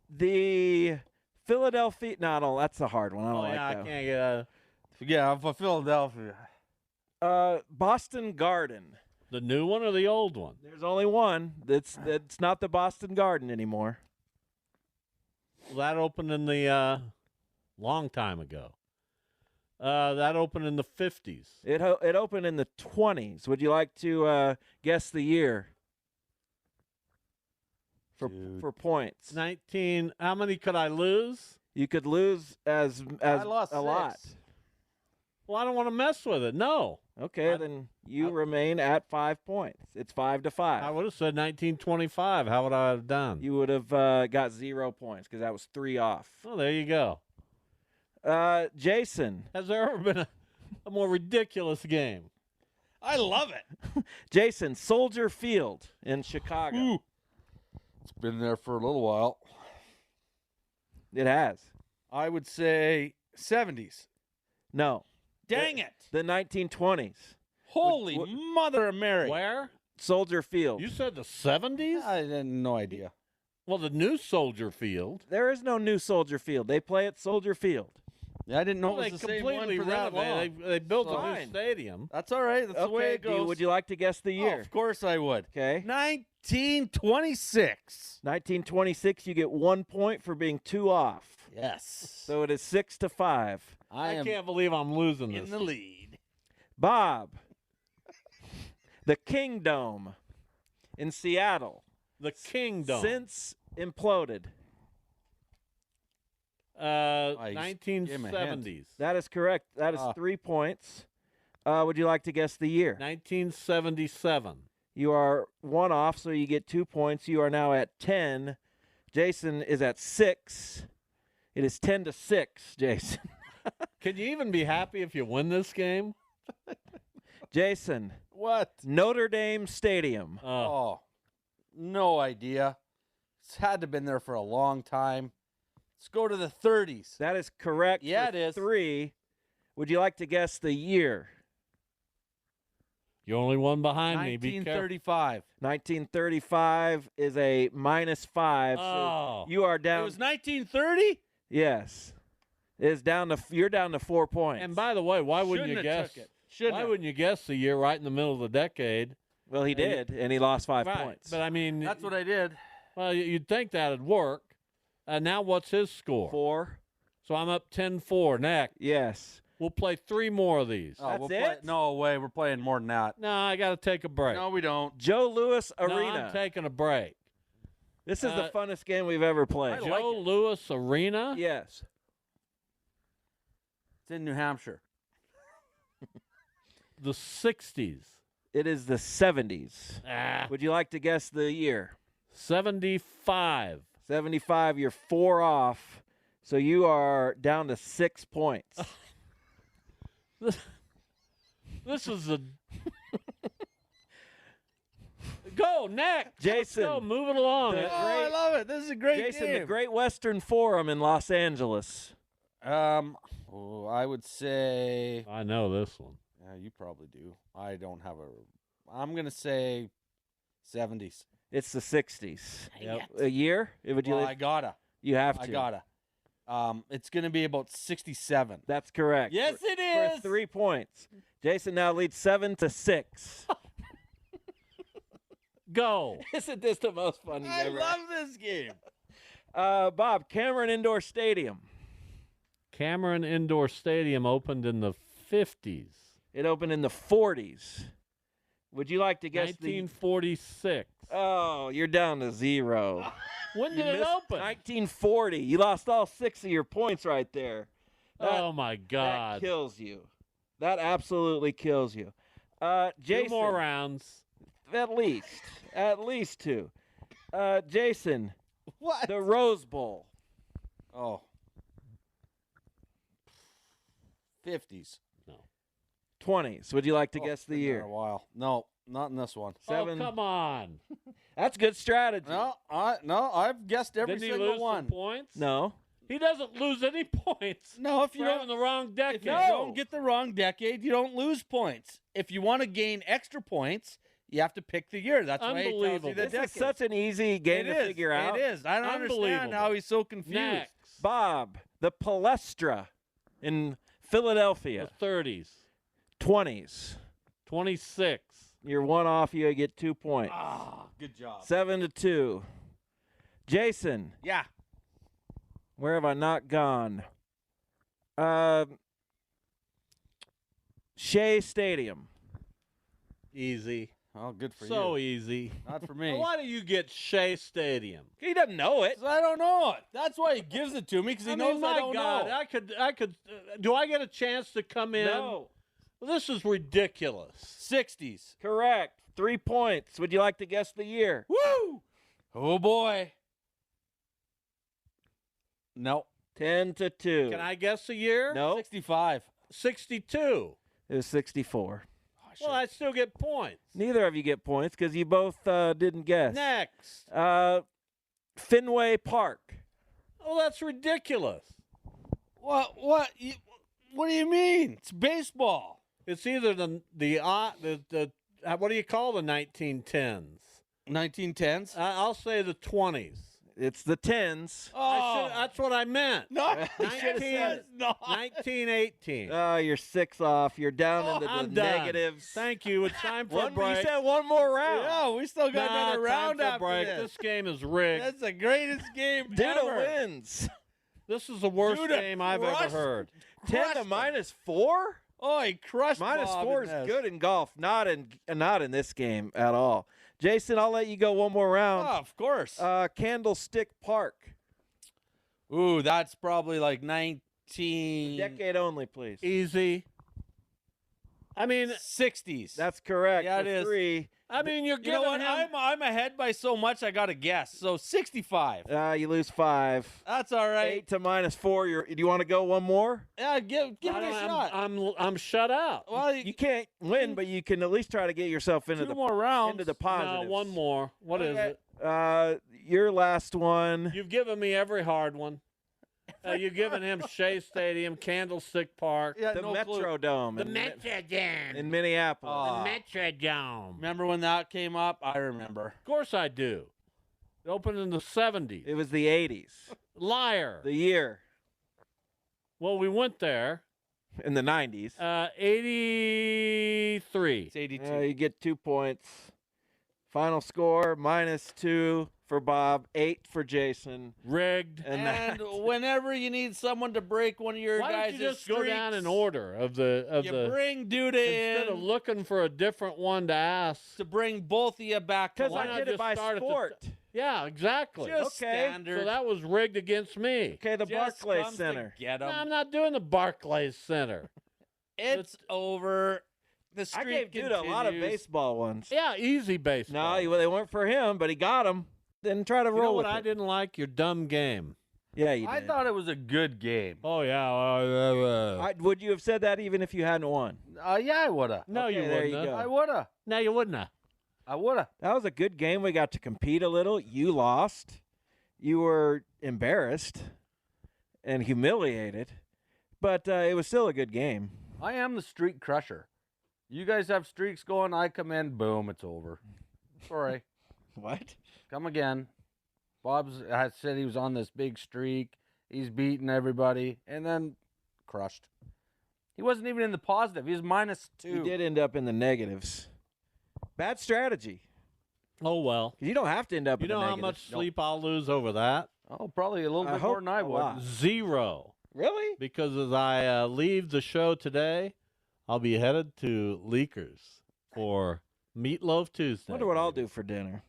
Speaker 7: The Philadelphia. No, that's a hard one. I don't
Speaker 5: Oh,
Speaker 7: like
Speaker 5: yeah, I
Speaker 7: that.
Speaker 5: can't get
Speaker 9: Yeah, for Philadelphia.
Speaker 7: Boston Garden.
Speaker 5: the new one or the old one.
Speaker 7: There's only one. That's not the Boston Garden anymore.
Speaker 5: Well, that opened in the long time ago. That opened in the 50s.
Speaker 7: It opened in the 20s. Would you like to guess the year for points?
Speaker 5: 19. How many could I lose?
Speaker 7: You could lose as
Speaker 9: I lost
Speaker 7: a lot.
Speaker 9: 6.
Speaker 5: Well, I don't want to mess with it. No.
Speaker 7: Okay, then you remain at 5 points. It's 5 to 5.
Speaker 5: I would have said 1925. How would I have done?
Speaker 7: You would have got 0 points because that was 3 off.
Speaker 5: Oh, there you go.
Speaker 7: Jason.
Speaker 5: Has there ever been a more ridiculous game?
Speaker 9: I love it.
Speaker 7: Jason, Soldier Field in Chicago.
Speaker 9: Ooh. It's been there for a little while.
Speaker 7: It has.
Speaker 9: I would say 70s.
Speaker 7: No.
Speaker 9: Dang it.
Speaker 7: The 1920s.
Speaker 9: Holy Mother of Mary.
Speaker 5: Where?
Speaker 7: Soldier Field.
Speaker 5: You said the 70s?
Speaker 9: I had no idea.
Speaker 5: Well, the new Soldier Field.
Speaker 7: There is no new Soldier Field. They play at Soldier Field.
Speaker 9: Yeah, I didn't know
Speaker 5: Well,
Speaker 9: it
Speaker 5: they
Speaker 9: was the same one
Speaker 5: completely
Speaker 9: for that long.
Speaker 5: renovated. They built a
Speaker 7: Fine.
Speaker 5: new stadium.
Speaker 9: That's all right. That's the way it goes.
Speaker 7: Would you like to guess the
Speaker 9: Oh,
Speaker 7: year?
Speaker 9: of course I would.
Speaker 7: Okay.
Speaker 9: 1926.
Speaker 7: 1926, you get 1 point for being 2 off.
Speaker 9: Yes.
Speaker 7: So it is 6 to 5.
Speaker 5: I can't believe I'm losing this.
Speaker 9: in the lead.
Speaker 7: Bob. The Kingdome in Seattle.
Speaker 5: The Kingdom.
Speaker 7: Since imploded.
Speaker 9: you gave him a hint.
Speaker 5: 1970s.
Speaker 7: That is correct. That is 3 points. Would you like to guess the year?
Speaker 5: 1977.
Speaker 7: You are 1 off, so you get 2 points. You are now at 10. Jason is at 6. It is 10 to 6, Jason.
Speaker 5: Can you even be happy if you win this game?
Speaker 7: Jason.
Speaker 9: What?
Speaker 7: Notre Dame Stadium.
Speaker 9: Oh, no idea. It's had to have been there for a long time. Let's go to the 30s.
Speaker 7: That is correct.
Speaker 9: Yeah,
Speaker 7: for
Speaker 9: it is.
Speaker 7: 3. Would you like to guess the year?
Speaker 5: You're only one behind me. Be careful.
Speaker 9: 1935.
Speaker 7: 1935 is a -5.
Speaker 5: Oh.
Speaker 7: So you are
Speaker 9: It
Speaker 7: down.
Speaker 9: was 1930?
Speaker 7: Yes. You're down to 4 points.
Speaker 5: And by the way, why wouldn't you
Speaker 9: Shouldn't have
Speaker 5: guess?
Speaker 9: took it. Shouldn't
Speaker 5: Why
Speaker 9: have.
Speaker 5: wouldn't you guess the year right in the middle of the decade?
Speaker 7: Well, he did, and he lost 5
Speaker 5: Right.
Speaker 7: points.
Speaker 5: But I mean,
Speaker 9: That's what I did.
Speaker 5: well, you'd think that'd work. Now what's his score?
Speaker 7: 4.
Speaker 5: So I'm up 10-4 next.
Speaker 7: Yes.
Speaker 5: We'll play 3 more of these.
Speaker 9: Oh,
Speaker 7: That's
Speaker 9: we'll play-
Speaker 7: it?
Speaker 9: No way. We're playing more than that.
Speaker 5: No, I got to take a break.
Speaker 9: No, we don't.
Speaker 7: Joe Louis
Speaker 5: No,
Speaker 7: Arena.
Speaker 5: I'm taking a break.
Speaker 7: This is the funnest game we've ever played.
Speaker 9: I like
Speaker 5: Joe
Speaker 9: it.
Speaker 5: Louis Arena?
Speaker 7: Yes.
Speaker 9: It's in New Hampshire.
Speaker 5: The 60s.
Speaker 7: It is the 70s.
Speaker 5: Ah,
Speaker 7: Would you like to guess the year?
Speaker 5: 75.
Speaker 7: 75, you're 4 off. So you are down to 6 points.
Speaker 5: This is a... Go, next.
Speaker 7: Jason.
Speaker 5: Let's go, move it along.
Speaker 7: The
Speaker 9: I love it. This is a great
Speaker 7: Jason,
Speaker 9: game.
Speaker 7: the Great Western Forum in Los Angeles.
Speaker 9: I would say.
Speaker 5: I know this one.
Speaker 9: Yeah, you probably do. I don't have a. I'm gonna say 70s.
Speaker 7: It's the 60s.
Speaker 5: Yep.
Speaker 7: A year? Would you
Speaker 9: Well,
Speaker 7: like-
Speaker 9: I gotta.
Speaker 7: You have to.
Speaker 9: I gotta. It's gonna be about 67.
Speaker 7: That's correct.
Speaker 9: Yes,
Speaker 7: For-
Speaker 9: it is.
Speaker 7: For 3 points. Jason now leads 7 to 6.
Speaker 5: Go.
Speaker 7: Isn't this the most fun you've
Speaker 9: I
Speaker 7: ever
Speaker 9: love this game.
Speaker 7: Bob, Cameron Indoor Stadium.
Speaker 5: Cameron Indoor Stadium opened in the 50s.
Speaker 7: It opened in the 40s. Would you like to guess
Speaker 5: 1946.
Speaker 7: Oh, you're down to 0.
Speaker 5: When did
Speaker 7: You
Speaker 5: it
Speaker 7: missed
Speaker 5: open?
Speaker 7: 1940. You lost all 6 of your points right there.
Speaker 5: Oh, my God.
Speaker 7: That kills you. That absolutely kills you. Jason.
Speaker 5: 2 more rounds.
Speaker 7: At least 2. Jason.
Speaker 9: What?
Speaker 7: The Rose Bowl.
Speaker 9: Oh. 50s.
Speaker 7: 20s. Would you like to guess the
Speaker 9: Been there
Speaker 7: year?
Speaker 9: A while. No, not in this one.
Speaker 5: Oh, come on.
Speaker 7: That's good strategy.
Speaker 9: No, I've guessed every
Speaker 5: Didn't he
Speaker 9: single
Speaker 5: lose
Speaker 9: one.
Speaker 5: some points?
Speaker 7: No.
Speaker 5: He doesn't lose any points.
Speaker 9: No, if you
Speaker 5: for having the wrong decade.
Speaker 9: If you don't get the wrong decade, you don't lose points. If you want to gain extra points, you have to pick the year. That's why he tells you the
Speaker 5: Unbelievable.
Speaker 7: This
Speaker 9: decade.
Speaker 7: is such an easy game to figure out.
Speaker 9: It is. I don't understand
Speaker 5: Unbelievable.
Speaker 9: how he's so confused.
Speaker 5: Next.
Speaker 7: Bob, the Palestra in Philadelphia.
Speaker 5: The 30s.
Speaker 7: 20s.
Speaker 5: 26.
Speaker 7: You're one off. You get 2 points.
Speaker 9: Ah, good job.
Speaker 7: 7-2. Jason,
Speaker 9: Yeah.
Speaker 7: where have I not gone? Shea Stadium.
Speaker 5: Easy.
Speaker 9: Oh, good for you.
Speaker 5: So easy.
Speaker 9: Not for me.
Speaker 5: Why do you get Shea Stadium?
Speaker 7: He doesn't know it.
Speaker 9: I don't know it. That's why he gives it to me because he knows
Speaker 5: my
Speaker 9: I don't
Speaker 5: God,
Speaker 9: know.
Speaker 5: I could. Do I get a chance to come in?
Speaker 7: No.
Speaker 5: Well, this is ridiculous.
Speaker 9: 60s.
Speaker 7: Correct. 3 points. Would you like to guess the year?
Speaker 9: Woo! Oh boy. No.
Speaker 7: 10-2.
Speaker 5: Can I guess a year?
Speaker 7: No.
Speaker 9: 65.
Speaker 5: 62.
Speaker 7: It was 64.
Speaker 5: Well, I still get points.
Speaker 7: Neither of you get points because you both didn't guess.
Speaker 5: Next.
Speaker 7: Fenway Park.
Speaker 5: Oh, that's ridiculous.
Speaker 9: What do you mean? It's baseball.
Speaker 5: It's either the what do you call the 1910s?
Speaker 9: 1910s?
Speaker 5: I'll say the 20s.
Speaker 7: It's the 10s.
Speaker 5: That's what I meant.
Speaker 9: No,
Speaker 5: 1918.
Speaker 7: Oh, you're 6 off. You're down into the
Speaker 5: I'm done.
Speaker 7: negatives.
Speaker 5: Thank you. It's time for a
Speaker 7: You
Speaker 5: break.
Speaker 7: said one more round.
Speaker 9: Yeah, we still got
Speaker 5: Nah,
Speaker 9: another round
Speaker 5: time for a
Speaker 9: after
Speaker 5: break.
Speaker 9: this.
Speaker 5: This game is rigged.
Speaker 9: That's the greatest game
Speaker 7: Duda
Speaker 9: ever.
Speaker 7: wins.
Speaker 5: This is the worst
Speaker 9: Duda
Speaker 5: game I've ever
Speaker 9: crushed-
Speaker 5: heard.
Speaker 7: 10 to -4?
Speaker 9: Oh, he crushed Bob
Speaker 7: -4
Speaker 9: in
Speaker 7: is
Speaker 9: this.
Speaker 7: good in golf. Not in this game at all. Jason, I'll let you go one more round.
Speaker 9: Oh, of course.
Speaker 7: Candlestick Park.
Speaker 9: Ooh, that's probably like 19...
Speaker 7: Decade only, please.
Speaker 5: Easy. I mean,
Speaker 9: 60s.
Speaker 7: That's correct.
Speaker 9: Yeah, it
Speaker 7: for
Speaker 9: is.
Speaker 7: 3.
Speaker 5: I mean, you're
Speaker 9: You
Speaker 5: giving
Speaker 9: know what?
Speaker 5: him.
Speaker 9: I'm ahead by so much, I got to guess. So 65.
Speaker 7: You lose 5.
Speaker 9: That's all right.
Speaker 7: 8 to -4. Do you want to go one more?
Speaker 9: Yeah, give it a shot.
Speaker 5: I'm shut out.
Speaker 9: Well,
Speaker 7: You can't win, but you can at least try to get yourself into
Speaker 9: 2 more rounds.
Speaker 7: into the
Speaker 5: No,
Speaker 7: positives.
Speaker 5: one more. What is
Speaker 9: Okay.
Speaker 5: it?
Speaker 7: Your last one.
Speaker 5: You've given me every hard one. You've given him Shea Stadium, Candlestick Park,
Speaker 9: Yeah,
Speaker 7: The
Speaker 9: no clue.
Speaker 7: Metrodome.
Speaker 5: the
Speaker 7: in,
Speaker 5: Metrodome,
Speaker 7: in Minneapolis.
Speaker 5: the Metrodome.
Speaker 9: Remember when that came up? I remember.
Speaker 5: Of course I do. It opened in the 70s.
Speaker 7: It was the 80s.
Speaker 5: Liar.
Speaker 7: The year.
Speaker 5: Well, we went there.
Speaker 7: In the 90s.
Speaker 5: 83.
Speaker 9: It's 82.
Speaker 7: You get 2 points. Final score, -2 for Bob, 8 for Jason.
Speaker 5: Rigged.
Speaker 7: And
Speaker 9: And
Speaker 7: that,
Speaker 9: whenever you need someone to break one of your
Speaker 5: Why
Speaker 9: guys'
Speaker 5: don't you just go down in order of the
Speaker 9: you bring Duda
Speaker 5: instead of
Speaker 9: in
Speaker 5: looking for a different one to ask?
Speaker 9: to bring both of you back to
Speaker 7: because
Speaker 5: Why
Speaker 7: I
Speaker 5: not
Speaker 7: did it
Speaker 5: just
Speaker 7: by
Speaker 5: start at the
Speaker 7: sport.
Speaker 5: Yeah, exactly.
Speaker 9: Just
Speaker 7: Okay.
Speaker 9: standard.
Speaker 5: So that was rigged against me.
Speaker 7: Okay, the
Speaker 9: Just
Speaker 7: Barclays
Speaker 9: comes to
Speaker 7: Center.
Speaker 9: Get
Speaker 5: No,
Speaker 9: 'em.
Speaker 5: I'm not doing the Barclays Center.
Speaker 9: It's over. The
Speaker 7: I
Speaker 9: streak
Speaker 7: gave Duda a lot of
Speaker 9: continues.
Speaker 7: baseball ones.
Speaker 5: Yeah, easy baseball.
Speaker 7: No, they weren't for him, but he got them. Didn't try to
Speaker 5: you
Speaker 7: roll
Speaker 5: know what
Speaker 7: with
Speaker 5: I
Speaker 7: it.
Speaker 5: didn't like? Your dumb game.
Speaker 7: Yeah, you did.
Speaker 9: I thought it was a good game.
Speaker 5: Oh, yeah.
Speaker 7: Would you have said that even if you hadn't won?
Speaker 9: Yeah, I woulda.
Speaker 5: no,
Speaker 7: Okay,
Speaker 5: you
Speaker 7: there
Speaker 5: wouldn't
Speaker 7: you
Speaker 5: have.
Speaker 7: go.
Speaker 9: I woulda.
Speaker 5: No, you wouldn't have.
Speaker 9: I woulda.
Speaker 7: That was a good game. We got to compete a little. You lost. You were embarrassed and humiliated, but it was still a good game.
Speaker 9: I am the streak crusher. You guys have streaks going. I come in. Boom. It's over. Sorry.
Speaker 7: What?
Speaker 9: Come again. Bob's has said he was on this big streak. He's beating everybody, and then crushed. He wasn't even in the positive. He was -2.
Speaker 7: You did end up in the negatives. Bad strategy.
Speaker 5: Oh, well.
Speaker 7: You don't have to end up
Speaker 5: You
Speaker 7: in the
Speaker 5: know how
Speaker 7: negatives.
Speaker 5: much sleep I'll lose over that?
Speaker 9: Oh, probably a little
Speaker 7: I
Speaker 9: bit more
Speaker 7: hope
Speaker 9: than I
Speaker 7: a
Speaker 9: would.
Speaker 7: lot.
Speaker 5: 0.
Speaker 7: Really?
Speaker 5: Because as I leave the show today, I'll be headed to Leakers for Meatloaf Tuesday.
Speaker 7: Wonder what I'll do for dinner.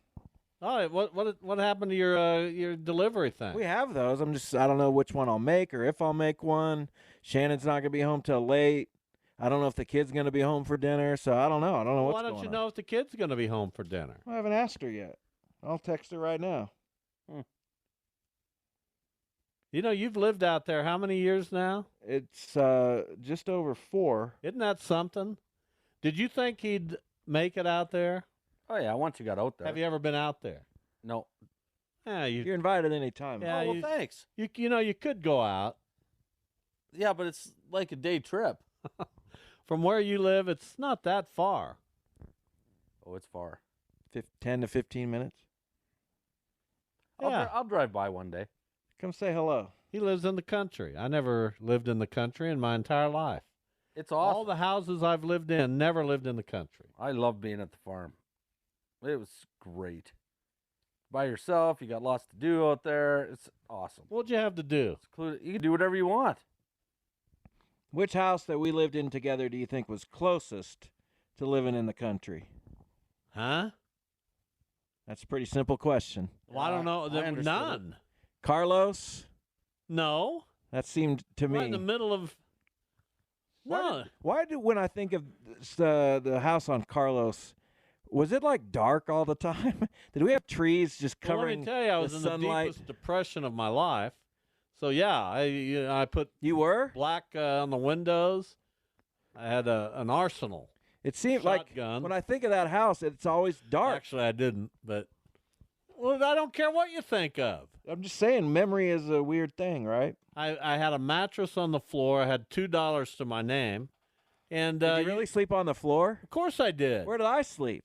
Speaker 5: Oh, what happened to your delivery thing?
Speaker 7: We have those. I don't know which one I'll make or if I'll make one. Shannon's not gonna be home till late. I don't know if the kid's gonna be home for dinner, so I don't know. I don't know what's
Speaker 5: Why
Speaker 7: going
Speaker 5: don't
Speaker 7: on.
Speaker 5: you know if the kid's going to be home for dinner?
Speaker 7: I haven't asked her yet. I'll text her right now.
Speaker 5: You know, you've lived out there how many years now?
Speaker 7: It's just over 4.
Speaker 5: Isn't that something? Did you think he'd make it out there?
Speaker 9: Oh, yeah, once you got out there.
Speaker 5: Have you ever been out there?
Speaker 9: No.
Speaker 5: Yeah,
Speaker 7: You're invited any time.
Speaker 5: Yeah,
Speaker 9: Oh, well, thanks.
Speaker 5: you know, you could go out.
Speaker 9: Yeah, but it's like a day trip.
Speaker 5: From where you live, it's not that far.
Speaker 9: Oh, it's far.
Speaker 7: 10 to 15 minutes.
Speaker 5: Yeah.
Speaker 9: I'll drive by one day.
Speaker 7: Come say hello.
Speaker 5: He lives in the country. I never lived in the country in my entire life.
Speaker 9: It's awesome.
Speaker 5: All the houses I've lived in, never lived in the country.
Speaker 9: I love being at the farm. It was great. By yourself, you got lots to do out there. It's awesome.
Speaker 5: What'd you have to do?
Speaker 9: You can do whatever you want.
Speaker 7: Which house that we lived in together do you think was closest to living in the country?
Speaker 5: Huh?
Speaker 7: That's a pretty simple question.
Speaker 5: Well, I don't know. There were none.
Speaker 7: Carlos?
Speaker 5: No.
Speaker 7: That seemed to me.
Speaker 5: Right in the middle of. No.
Speaker 7: Why do when I think of the house on Carlos, was it like dark all the time? Did we have trees just
Speaker 5: Well,
Speaker 7: covering
Speaker 5: let me tell you, I was
Speaker 7: the
Speaker 5: in
Speaker 7: sunlight?
Speaker 5: the deepest depression of my life. So yeah, I put black on the windows. I had an arsenal.
Speaker 7: It seemed
Speaker 5: Shotgun.
Speaker 7: like when I think of that house, it's always dark.
Speaker 5: Actually, I didn't, but well, I don't care what you think of.
Speaker 7: I'm just saying, memory is a weird thing, right?
Speaker 5: I had a mattress on the floor. I had $2 to my name, and
Speaker 7: Did you really sleep on the floor?
Speaker 5: Of course I did.
Speaker 7: Where did I sleep?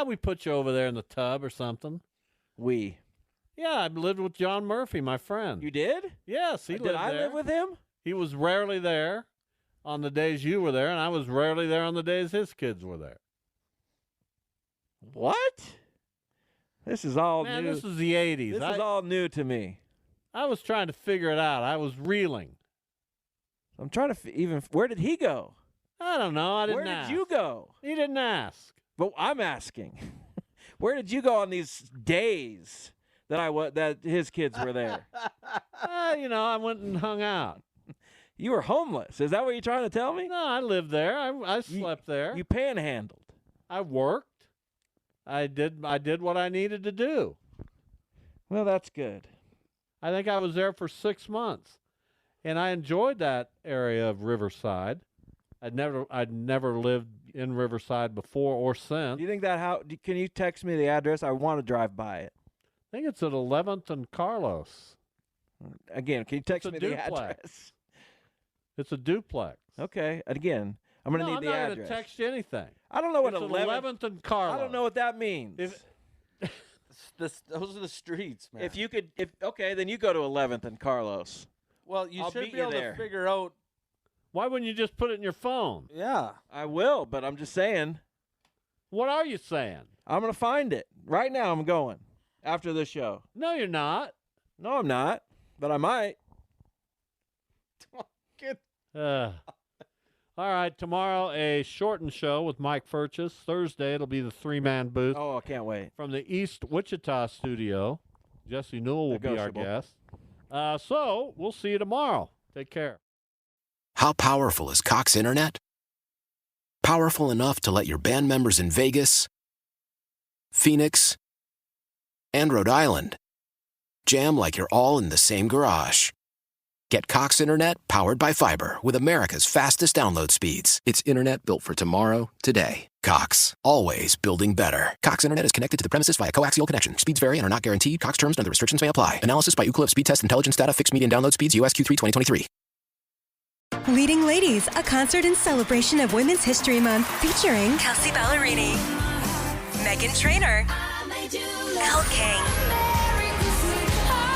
Speaker 5: We put you over there in the tub or something. Yeah, I lived with John Murphy, my friend.
Speaker 7: You did?
Speaker 5: Yes, he lived there.
Speaker 7: Did I live with him?
Speaker 5: He was rarely there on the days you were there, and I was rarely there on the days his kids were there.
Speaker 7: What? This is all
Speaker 5: Man,
Speaker 7: new.
Speaker 5: this is the 80s.
Speaker 7: This is all new to me.
Speaker 5: I was trying to figure it out. I was reeling.
Speaker 7: I'm trying to where did he go?
Speaker 5: I don't know. I didn't
Speaker 7: Where
Speaker 5: ask.
Speaker 7: did you go?
Speaker 5: He didn't ask.
Speaker 7: But I'm asking. Where did you go on these days that his kids were there?
Speaker 5: I went and hung out.
Speaker 7: You were homeless. Is that what you're trying to tell me?
Speaker 5: No, I lived there. I slept there.
Speaker 7: You panhandled.
Speaker 5: I worked. I did what I needed to do.
Speaker 7: Well, that's good.
Speaker 5: I think I was there for 6 months, and I enjoyed that area of Riverside. I'd never lived in Riverside before or since.
Speaker 7: Do you think can you text me the address? I want to drive by it.
Speaker 5: I think it's at 11th and Carlos.
Speaker 7: Again, can you text me the
Speaker 5: duplex.
Speaker 7: address?
Speaker 5: It's a duplex.
Speaker 7: Okay. Again, I'm going to need the
Speaker 5: I'm not
Speaker 7: address.
Speaker 5: going to text you anything.
Speaker 7: I don't know what
Speaker 5: it's
Speaker 7: 11th
Speaker 5: and Carlos.
Speaker 7: I don't know what that means.
Speaker 9: Those are the streets, man.
Speaker 7: Okay, then you go to 11th and Carlos.
Speaker 9: Well, you
Speaker 7: I'll
Speaker 9: should
Speaker 7: meet
Speaker 9: be
Speaker 7: you
Speaker 9: able
Speaker 7: there.
Speaker 9: to figure out.
Speaker 5: Why wouldn't you just put it in your phone?
Speaker 9: Yeah.
Speaker 7: I will, but I'm just saying.
Speaker 5: What are you saying?
Speaker 7: I'm going to find it. Right now I'm going after the show.
Speaker 5: No, you're not.
Speaker 7: No, I'm not, but I might.
Speaker 5: All right, tomorrow a shortened show with Mike Furchess. Thursday it'll be the 3-man booth.
Speaker 7: Oh, I can't wait.
Speaker 5: From the East Wichita studio. Jesse Newell will be our guest. So we'll see you tomorrow. Take care.
Speaker 1: How powerful is Cox Internet? Powerful enough to let your band members in Vegas, Phoenix, and Rhode Island jam like you're all in the same garage. Get Cox Internet powered by fiber with America's fastest download speeds. It's internet built for tomorrow, today. Cox, always building better. Cox Internet is connected to the premises via coaxial connection. Speeds vary and are not guaranteed. Cox terms and other restrictions may apply. Analysis by Ookla Speed Test Intelligence Data. Fixed median download speeds. US Q3 2023.
Speaker 2: Leading Ladies, a concert in celebration of Women's History Month featuring Kelsey Ballerini, Meghan Trainor, Elle King,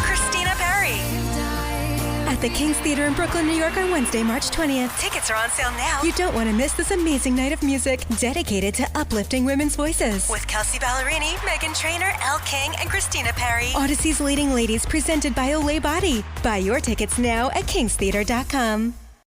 Speaker 2: Christina Perry. At the King's Theater in Brooklyn, New York on Wednesday, March 20th. Tickets are on sale now. You don't want to miss this amazing night of music dedicated to uplifting women's voices. With Kelsey Ballerini, Meghan Trainor, Elle King, and Christina Perry. Odyssey's Leading Ladies presented by Olay Body. Buy your tickets now at kingstheater.com.